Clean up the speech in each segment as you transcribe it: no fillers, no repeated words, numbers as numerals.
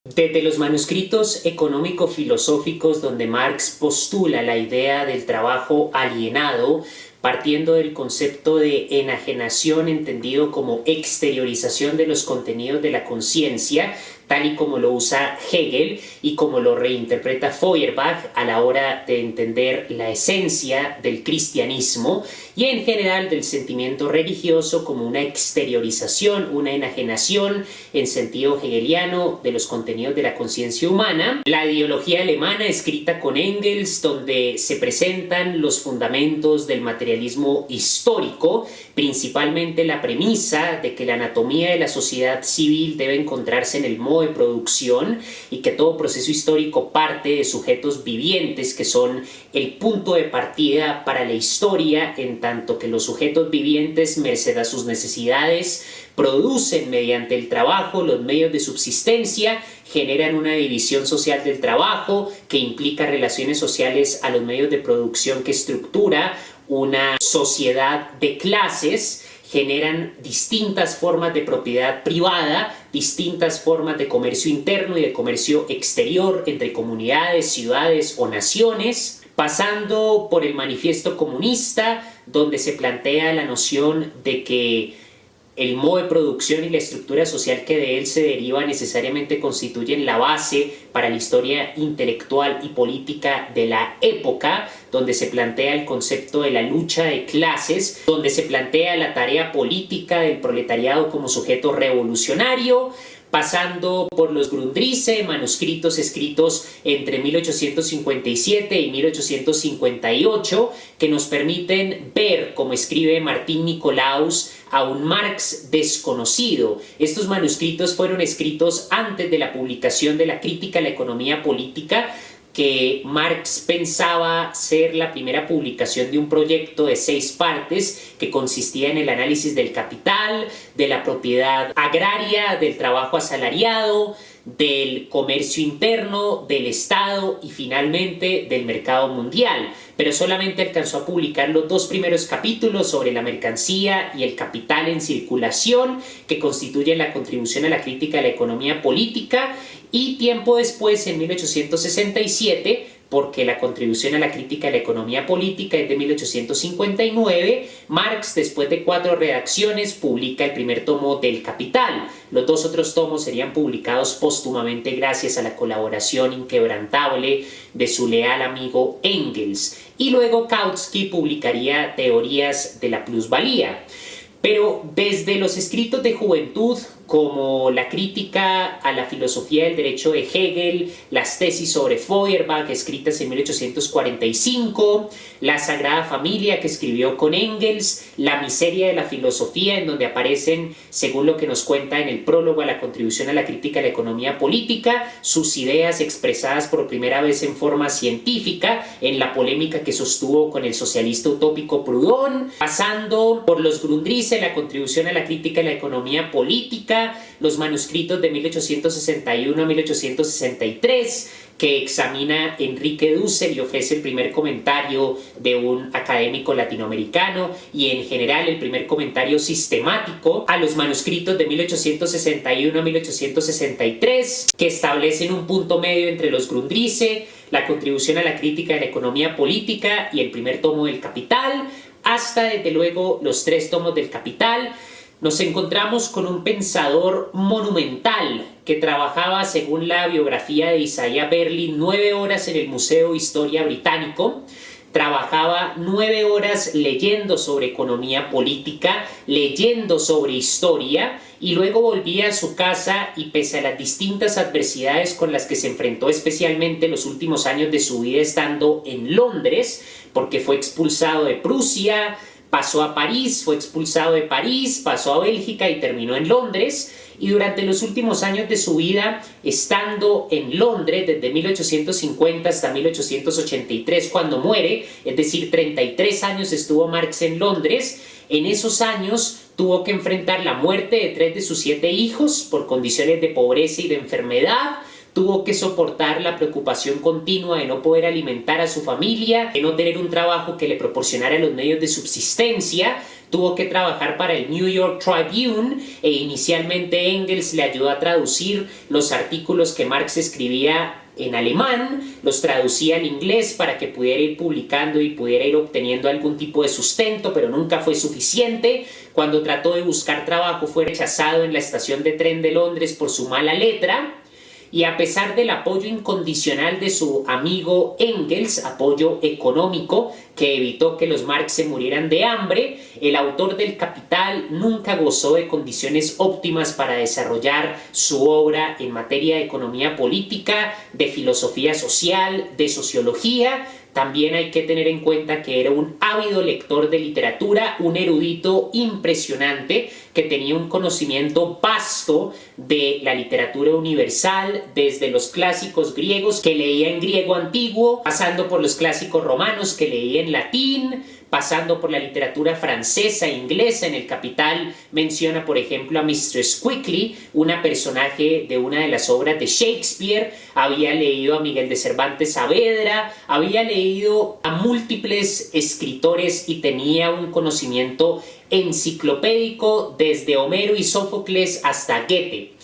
Desde los manuscritos económico-filosóficos donde Marx postula la idea del trabajo alienado, partiendo del concepto de enajenación entendido como exteriorización de los contenidos de la conciencia, tal y como lo usa Hegel y como lo reinterpreta Feuerbach a la hora de entender la esencia del cristianismo y en general del sentimiento religioso como una exteriorización, una enajenación en sentido hegeliano de los contenidos de la conciencia humana. La ideología alemana escrita con Engels, donde se presentan los fundamentos del materialismo histórico, principalmente la premisa de que la anatomía de la sociedad civil debe encontrarse en el modo de producción y que todo proceso histórico parte de sujetos vivientes que son el punto de partida para la historia, en tanto que los sujetos vivientes, merced a sus necesidades, producen mediante el trabajo los medios de subsistencia, generan una división social del trabajo que implica relaciones sociales a los medios de producción que estructura una sociedad de clases, generan distintas formas de propiedad privada, distintas formas de comercio interno y de comercio exterior entre comunidades, ciudades o naciones, pasando por el Manifiesto Comunista, donde se plantea la noción de que el modo de producción y la estructura social que de él se deriva necesariamente constituyen la base para la historia intelectual y política de la época, donde se plantea el concepto de la lucha de clases, donde se plantea la tarea política del proletariado como sujeto revolucionario, pasando por los Grundrisse, manuscritos escritos entre 1857 y 1858, que nos permiten ver, como escribe Martín Nicolaus, a un Marx desconocido. Estos manuscritos fueron escritos antes de la publicación de la Crítica a la Economía Política, que Marx pensaba ser la primera publicación de un proyecto de 6 partes que consistía en el análisis del capital, de la propiedad agraria, del trabajo asalariado, del comercio interno, del Estado y finalmente del mercado mundial, pero solamente alcanzó a publicar los 2 primeros capítulos sobre la mercancía y el capital en circulación, que constituyen la contribución a la crítica de la economía política, y tiempo después, en 1867, porque la contribución a la crítica de la economía política es de 1859, Marx, después de 4 redacciones, publica el primer tomo del Capital. Los 2 otros tomos serían publicados póstumamente gracias a la colaboración inquebrantable de su leal amigo Engels. Y luego Kautsky publicaría Teorías de la plusvalía. Pero desde los escritos de juventud, como la crítica a la filosofía del derecho de Hegel, las tesis sobre Feuerbach escritas en 1845, la Sagrada Familia que escribió con Engels, la miseria de la filosofía, en donde aparecen, según lo que nos cuenta en el prólogo a la contribución a la crítica de la economía política, sus ideas expresadas por primera vez en forma científica en la polémica que sostuvo con el socialista utópico Proudhon, pasando por los Grundrisse, la contribución a la crítica de la economía política, los manuscritos de 1861 a 1863, que examina Enrique Dussel y ofrece el primer comentario de un académico latinoamericano y en general el primer comentario sistemático a los manuscritos de 1861 a 1863, que establecen un punto medio entre los Grundrisse, la contribución a la crítica de la economía política y el primer tomo del Capital, hasta desde luego los 3 tomos del Capital. Nos encontramos con un pensador monumental que trabajaba, según la biografía de Isaiah Berlin, 9 horas en el Museo de Historia Británico. Trabajaba 9 horas leyendo sobre economía política, leyendo sobre historia, y luego volvía a su casa y, pese a las distintas adversidades con las que se enfrentó, especialmente en los últimos años de su vida estando en Londres, porque fue expulsado de Prusia, pasó a París, fue expulsado de París, pasó a Bélgica y terminó en Londres. Y durante los últimos años de su vida, estando en Londres desde 1850 hasta 1883, cuando muere, es decir, 33 años estuvo Marx en Londres. En esos años tuvo que enfrentar la muerte de 3 de sus 7 hijos por condiciones de pobreza y de enfermedad. Tuvo que soportar la preocupación continua de no poder alimentar a su familia, de no tener un trabajo que le proporcionara los medios de subsistencia. tuvo que trabajar para el New York Tribune e inicialmente Engels le ayudó a traducir los artículos que Marx escribía en alemán, los traducía al inglés para que pudiera ir publicando y pudiera ir obteniendo algún tipo de sustento, pero nunca fue suficiente. Cuando trató de buscar trabajo fue rechazado en la estación de tren de Londres por su mala letra. Y a pesar del apoyo incondicional de su amigo Engels, apoyo económico que evitó que los Marx se murieran de hambre, el autor del Capital nunca gozó de condiciones óptimas para desarrollar su obra en materia de economía política, de filosofía social, de sociología. También hay que tener en cuenta que era un ávido lector de literatura, un erudito impresionante que tenía un conocimiento vasto de la literatura universal, desde los clásicos griegos que leía en griego antiguo, pasando por los clásicos romanos que leía en latín, pasando por la literatura francesa e inglesa. En el Capital menciona, por ejemplo, a Mistress Quickly, una personaje de una de las obras de Shakespeare. Había leído a Miguel de Cervantes Saavedra, había leído a múltiples escritores y tenía un conocimiento enciclopédico desde Homero y Sófocles hasta Goethe.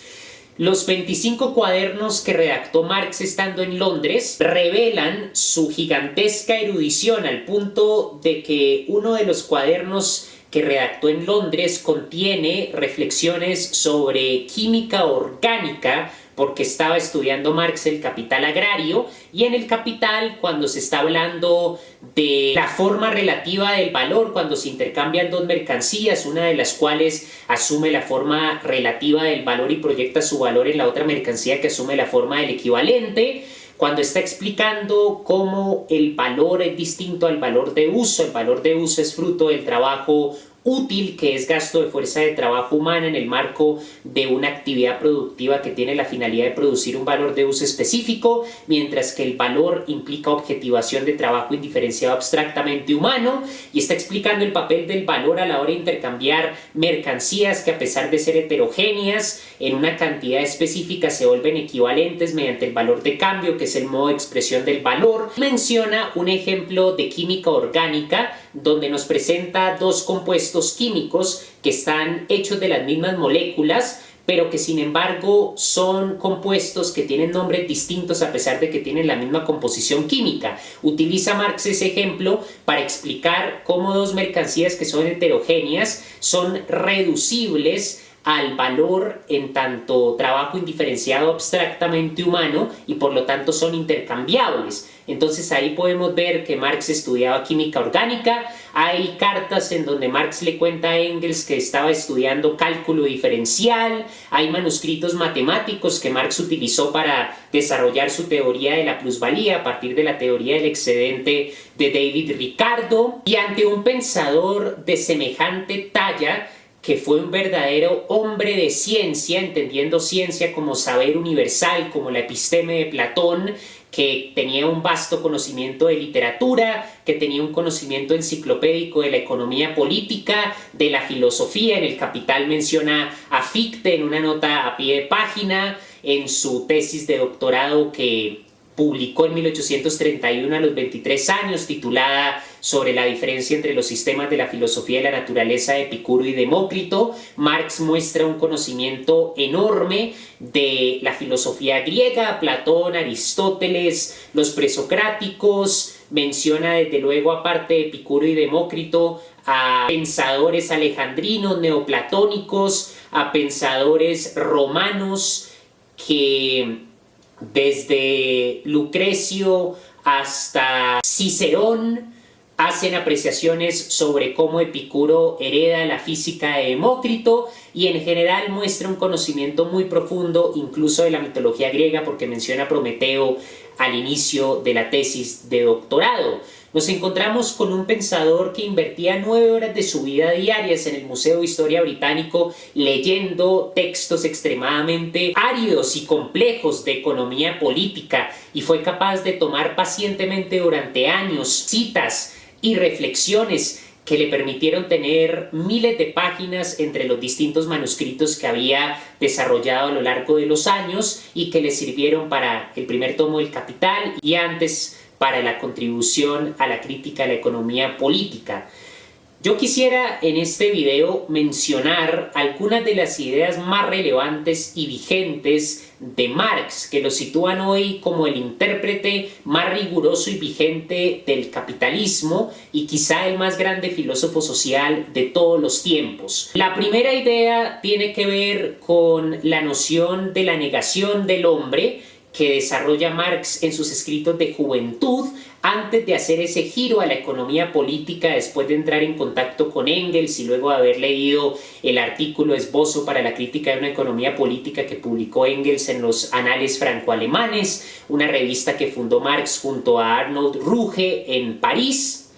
Los 25 cuadernos que redactó Marx estando en Londres revelan su gigantesca erudición al punto de que uno de los cuadernos que redactó en Londres contiene reflexiones sobre química orgánica, porque estaba estudiando Marx el Capital agrario, y en el Capital, cuando se está hablando de la forma relativa del valor, cuando se intercambian dos mercancías, una de las cuales asume la forma relativa del valor y proyecta su valor en la otra mercancía que asume la forma del equivalente, cuando está explicando cómo el valor es distinto al valor de uso, el valor de uso es fruto del trabajo útil, que es gasto de fuerza de trabajo humana en el marco de una actividad productiva que tiene la finalidad de producir un valor de uso específico, mientras que el valor implica objetivación de trabajo indiferenciado abstractamente humano, y está explicando el papel del valor a la hora de intercambiar mercancías que, a pesar de ser heterogéneas en una cantidad específica, se vuelven equivalentes mediante el valor de cambio, que es el modo de expresión del valor. Menciona un ejemplo de química orgánica donde nos presenta dos compuestos químicos que están hechos de las mismas moléculas, pero que sin embargo son compuestos que tienen nombres distintos a pesar de que tienen la misma composición química. Utiliza Marx ese ejemplo para explicar cómo dos mercancías que son heterogéneas son reducibles al valor en tanto trabajo indiferenciado abstractamente humano y por lo tanto son intercambiables. Entonces ahí podemos ver que Marx estudiaba química orgánica. Hay cartas en donde Marx le cuenta a Engels que estaba estudiando cálculo diferencial. Hay manuscritos matemáticos que Marx utilizó para desarrollar su teoría de la plusvalía a partir de la teoría del excedente de David Ricardo. Y ante un pensador de semejante talla, que fue un verdadero hombre de ciencia, entendiendo ciencia como saber universal, como la episteme de Platón, que tenía un vasto conocimiento de literatura, que tenía un conocimiento enciclopédico de la economía política, de la filosofía. En el Capital menciona a Fichte en una nota a pie de página, en su tesis de doctorado que publicó en 1831 a los 23 años, titulada Sobre la diferencia entre los sistemas de la filosofía y la naturaleza de Epicuro y Demócrito. Marx muestra un conocimiento enorme de la filosofía griega, Platón, Aristóteles, los presocráticos. Menciona desde luego, aparte de Epicuro y Demócrito, a pensadores alejandrinos, neoplatónicos, a pensadores romanos que desde Lucrecio hasta Cicerón hacen apreciaciones sobre cómo Epicuro hereda la física de Demócrito, y en general muestra un conocimiento muy profundo incluso de la mitología griega, porque menciona a Prometeo al inicio de la tesis de doctorado. Nos encontramos con un pensador que invertía 9 horas de su vida diarias en el Museo de Historia Británico leyendo textos extremadamente áridos y complejos de economía política, y fue capaz de tomar pacientemente durante años citas y reflexiones que le permitieron tener miles de páginas entre los distintos manuscritos que había desarrollado a lo largo de los años y que le sirvieron para el primer tomo del Capital y antes para la contribución a la crítica de la economía política. Yo quisiera en este video mencionar algunas de las ideas más relevantes y vigentes de Marx, que lo sitúan hoy como el intérprete más riguroso y vigente del capitalismo y quizá el más grande filósofo social de todos los tiempos. La primera idea tiene que ver con la noción de la negación del hombre, que desarrolla Marx en sus escritos de juventud, antes de hacer ese giro a la economía política después de entrar en contacto con Engels y luego de haber leído el artículo Esbozo para la crítica de una economía política que publicó Engels en los Anales franco-alemanes, una revista que fundó Marx junto a Arnold Ruge en París.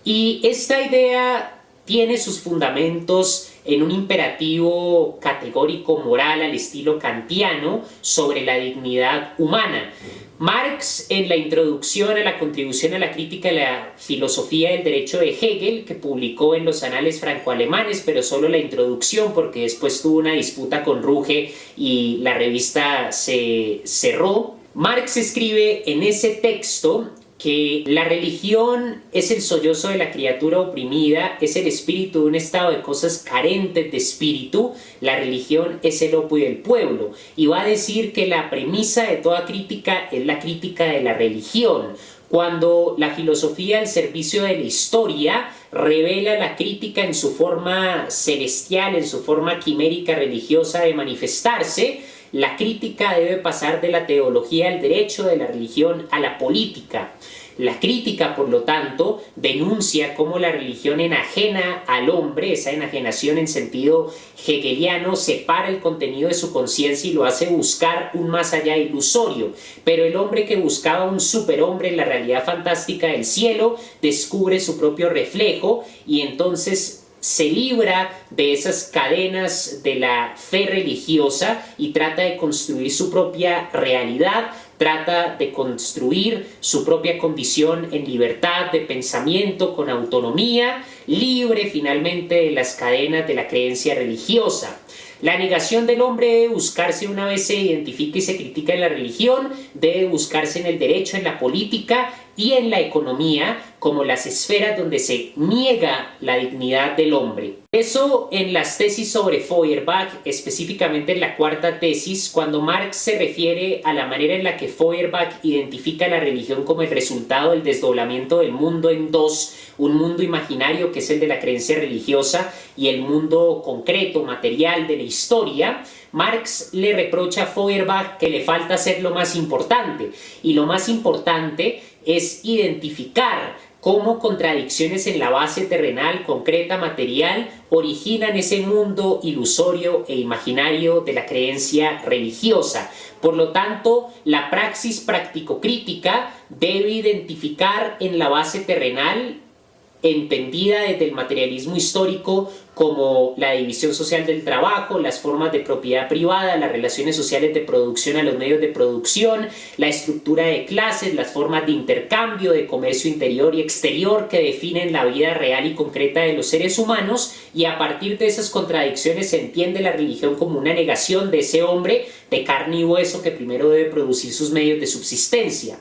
Y esta idea tiene sus fundamentos en un imperativo categórico moral al estilo kantiano sobre la dignidad humana. Marx, en la introducción a la contribución a la crítica de la filosofía del derecho de Hegel, que publicó en los Anales franco-alemanes, pero solo la introducción porque después tuvo una disputa con Ruge y la revista se cerró, Marx escribe en ese texto que la religión es el sollozo de la criatura oprimida, es el espíritu de un estado de cosas carentes de espíritu, la religión es el opio del pueblo, y va a decir que la premisa de toda crítica es la crítica de la religión. Cuando la filosofía al servicio de la historia revela la crítica en su forma celestial, en su forma quimérica religiosa de manifestarse, la crítica debe pasar de la teología al derecho, de la religión a la política. La crítica, por lo tanto, denuncia cómo la religión enajena al hombre, esa enajenación en sentido hegeliano, separa el contenido de su conciencia y lo hace buscar un más allá ilusorio. Pero el hombre que buscaba un superhombre en la realidad fantástica del cielo descubre su propio reflejo y entonces se libra de esas cadenas de la fe religiosa y trata de construir su propia realidad, trata de construir su propia condición en libertad de pensamiento, con autonomía, libre finalmente de las cadenas de la creencia religiosa. La negación del hombre debe buscarse una vez se identifica y se critica en la religión, debe buscarse en el derecho, en la política y en la economía, como las esferas donde se niega la dignidad del hombre. Eso en las tesis sobre Feuerbach, específicamente en la cuarta tesis, cuando Marx se refiere a la manera en la que Feuerbach identifica la religión como el resultado del desdoblamiento del mundo en dos, un mundo imaginario que es el de la creencia religiosa y el mundo concreto, material de la historia, Marx le reprocha a Feuerbach que le falta hacer lo más importante, y lo más importante es identificar cómo contradicciones en la base terrenal, concreta, material, originan ese mundo ilusorio e imaginario de la creencia religiosa. Por lo tanto, la praxis práctico-crítica debe identificar en la base terrenal, entendida desde el materialismo histórico como la división social del trabajo, las formas de propiedad privada, las relaciones sociales de producción a los medios de producción, la estructura de clases, las formas de intercambio, de comercio interior y exterior que definen la vida real y concreta de los seres humanos, y a partir de esas contradicciones se entiende la religión como una negación de ese hombre de carne y hueso que primero debe producir sus medios de subsistencia.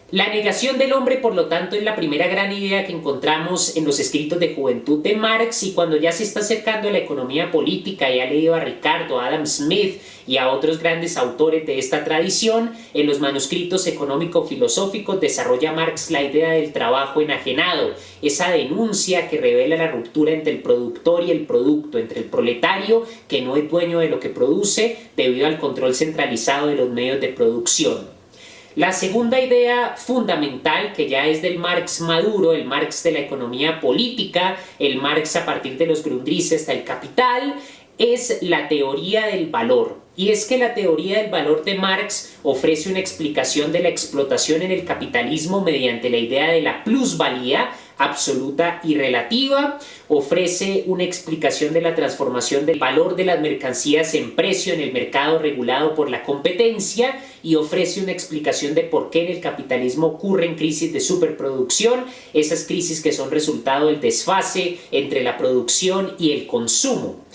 La negación del hombre, por lo tanto, es la primera gran idea que encontramos en los escritos de juventud de Marx, y cuando ya se está acercando a la economía política y ha leído a Ricardo, a Adam Smith y a otros grandes autores de esta tradición, en los manuscritos económico-filosóficos desarrolla Marx la idea del trabajo enajenado, esa denuncia que revela la ruptura entre el productor y el producto, entre el proletario que no es dueño de lo que produce debido al control centralizado de los medios de producción. La segunda idea fundamental, que ya es del Marx maduro, el Marx de la economía política, el Marx a partir de los Grundrisse hasta el Capital, es la teoría del valor. Y es que la teoría del valor de Marx ofrece una explicación de la explotación en el capitalismo mediante la idea de la plusvalía absoluta y relativa, ofrece una explicación de la transformación del valor de las mercancías en precio en el mercado regulado por la competencia, y ofrece una explicación de por qué en el capitalismo ocurren crisis de superproducción, esas crisis que son resultado del desfase entre la producción y el consumo.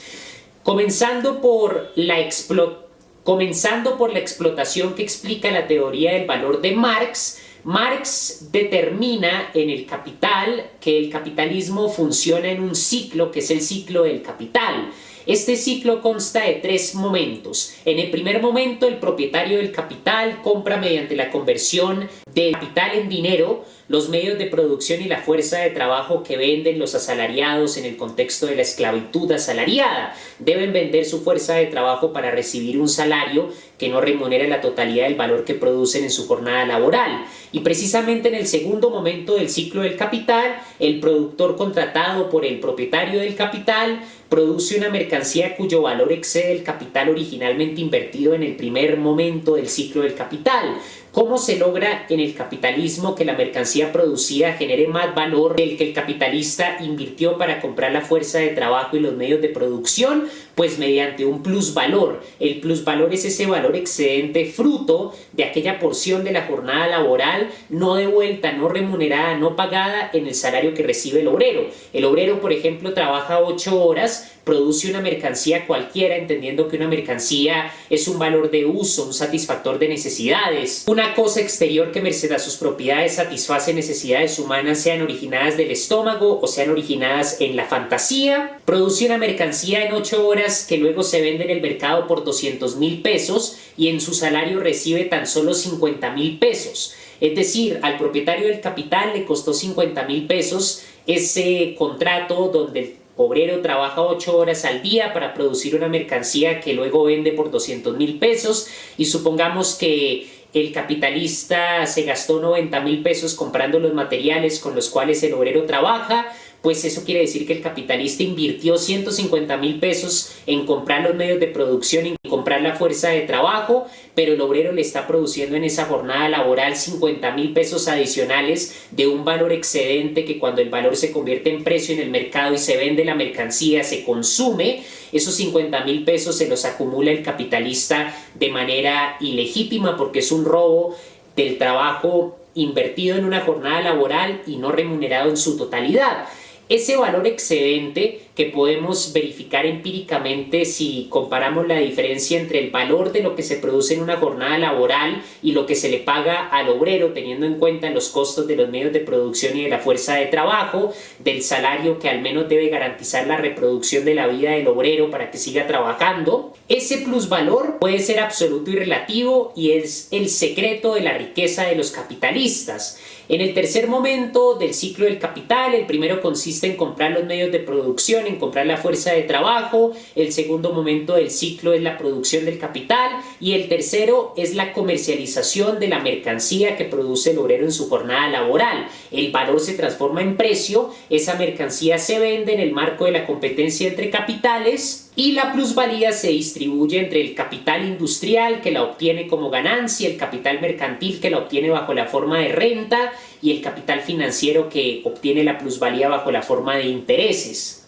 Comenzando por la explotación que explica la teoría del valor de Marx, Marx determina en el Capital que el capitalismo funciona en un ciclo que es el ciclo del capital. Este ciclo consta de 3 momentos. En el primer momento, el propietario del capital compra mediante la conversión del capital en dinero los medios de producción y la fuerza de trabajo que venden los asalariados en el contexto de la esclavitud asalariada. Deben vender su fuerza de trabajo para recibir un salario que no remunera la totalidad del valor que producen en su jornada laboral. Y precisamente en el segundo momento del ciclo del capital, el productor contratado por el propietario del capital produce una mercancía cuyo valor excede el capital originalmente invertido en el primer momento del ciclo del capital. ¿Cómo se logra en el capitalismo que la mercancía producida genere más valor del que el capitalista invirtió para comprar la fuerza de trabajo y los medios de producción? Pues mediante un plusvalor. El plusvalor es ese valor excedente fruto de aquella porción de la jornada laboral no devuelta, no remunerada, no pagada en el salario que recibe el obrero. El obrero, por ejemplo, trabaja 8 horas, produce una mercancía cualquiera, entendiendo que una mercancía es un valor de uso, un satisfactor de necesidades. Una cosa exterior que merced a sus propiedades satisface necesidades humanas, sean originadas del estómago o sean originadas en la fantasía. Produce una mercancía en 8 horas que luego se vende en el mercado por 200,000 pesos y en su salario recibe tan solo 50,000 pesos. Es decir, al propietario del capital le costó 50,000 pesos ese contrato donde el obrero trabaja 8 horas al día para producir una mercancía que luego vende por 200,000 pesos y supongamos que el capitalista se gastó 90,000 pesos comprando los materiales con los cuales el obrero trabaja. Pues eso quiere decir que el capitalista invirtió 150,000 pesos en comprar los medios de producción y comprar la fuerza de trabajo, pero el obrero le está produciendo en esa jornada laboral 50,000 pesos adicionales de un valor excedente que cuando el valor se convierte en precio en el mercado y se vende la mercancía, se consume. Esos 50,000 pesos se los acumula el capitalista de manera ilegítima porque es un robo del trabajo invertido en una jornada laboral y no remunerado en su totalidad. Ese valor excedente que podemos verificar empíricamente si comparamos la diferencia entre el valor de lo que se produce en una jornada laboral y lo que se le paga al obrero, teniendo en cuenta los costos de los medios de producción y de la fuerza de trabajo, del salario que al menos debe garantizar la reproducción de la vida del obrero para que siga trabajando. Ese plusvalor puede ser absoluto y relativo y es el secreto de la riqueza de los capitalistas. En el tercer momento del ciclo del capital, el primero consiste en comprar los medios de producción, en comprar la fuerza de trabajo. El segundo momento del ciclo es la producción del capital y el tercero es la comercialización de la mercancía que produce el obrero en su jornada laboral. El valor se transforma en precio, esa mercancía se vende en el marco de la competencia entre capitales y la plusvalía se distribuye entre el capital industrial que la obtiene como ganancia, el capital mercantil que la obtiene bajo la forma de renta y el capital financiero que obtiene la plusvalía bajo la forma de intereses.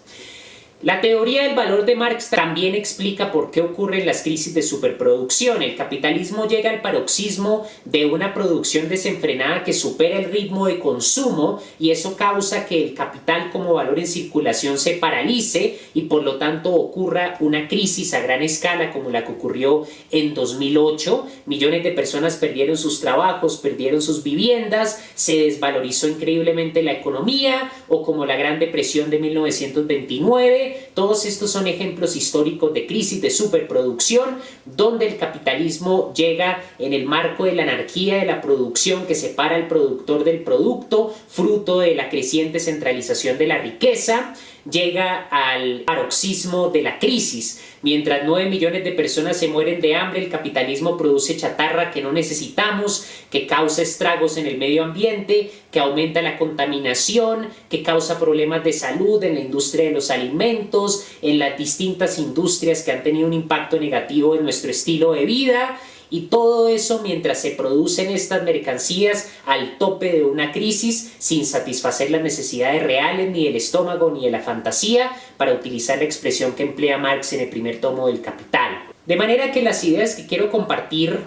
La teoría del valor de Marx también explica por qué ocurren las crisis de superproducción. El capitalismo llega al paroxismo de una producción desenfrenada que supera el ritmo de consumo y eso causa que el capital como valor en circulación se paralice y por lo tanto ocurra una crisis a gran escala como la que ocurrió en 2008. Millones de personas perdieron sus trabajos, perdieron sus viviendas, se desvalorizó increíblemente la economía o como la Gran Depresión de 1929. Todos estos son ejemplos históricos de crisis de superproducción donde el capitalismo llega en el marco de la anarquía de la producción que separa al productor del producto, fruto de la creciente centralización de la riqueza, llega al paroxismo de la crisis. Mientras 9 millones de personas se mueren de hambre, el capitalismo produce chatarra que no necesitamos, que causa estragos en el medio ambiente, que aumenta la contaminación, que causa problemas de salud en la industria de los alimentos, en las distintas industrias que han tenido un impacto negativo en nuestro estilo de vida. Y todo eso mientras se producen estas mercancías al tope de una crisis sin satisfacer las necesidades reales ni del estómago ni de la fantasía, para utilizar la expresión que emplea Marx en el primer tomo del Capital. De manera que las ideas que quiero compartir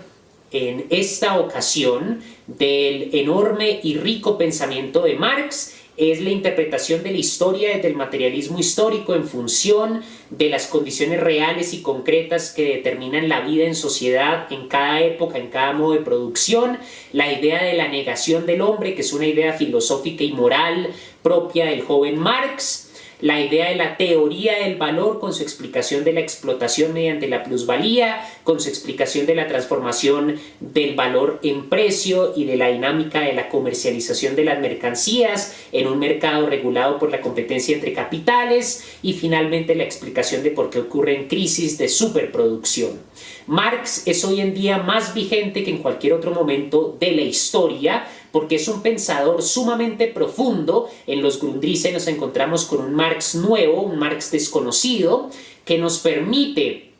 en esta ocasión del enorme y rico pensamiento de Marx es la interpretación de la historia desde el materialismo histórico en función de las condiciones reales y concretas que determinan la vida en sociedad en cada época, en cada modo de producción, la idea de la negación del hombre, que es una idea filosófica y moral propia del joven Marx, la idea de la teoría del valor con su explicación de la explotación mediante la plusvalía, con su explicación de la transformación del valor en precio y de la dinámica de la comercialización de las mercancías en un mercado regulado por la competencia entre capitales, y finalmente la explicación de por qué ocurren crisis de superproducción. Marx es hoy en día más vigente que en cualquier otro momento de la historia, porque es un pensador sumamente profundo. En los Grundrisse nos encontramos con un Marx nuevo, un Marx desconocido, que nos permite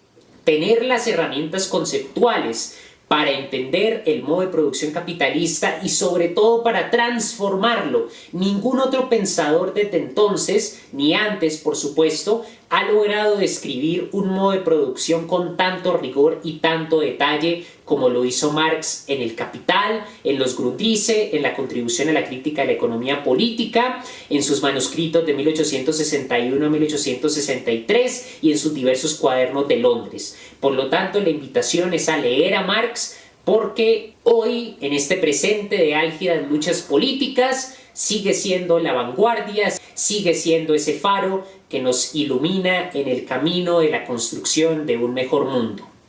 tener las herramientas conceptuales para entender el modo de producción capitalista y sobre todo para transformarlo. Ningún otro pensador desde entonces, ni antes por supuesto, ha logrado describir un modo de producción con tanto rigor y tanto detalle como lo hizo Marx en El Capital, en los Grundrisse, en la contribución a la crítica de la economía política, en sus manuscritos de 1861 a 1863 y en sus diversos cuadernos de Londres. Por lo tanto, la invitación es a leer a Marx, porque hoy, en este presente de álgidas luchas políticas, sigue siendo la vanguardia, sigue siendo ese faro que nos ilumina en el camino de la construcción de un mejor mundo.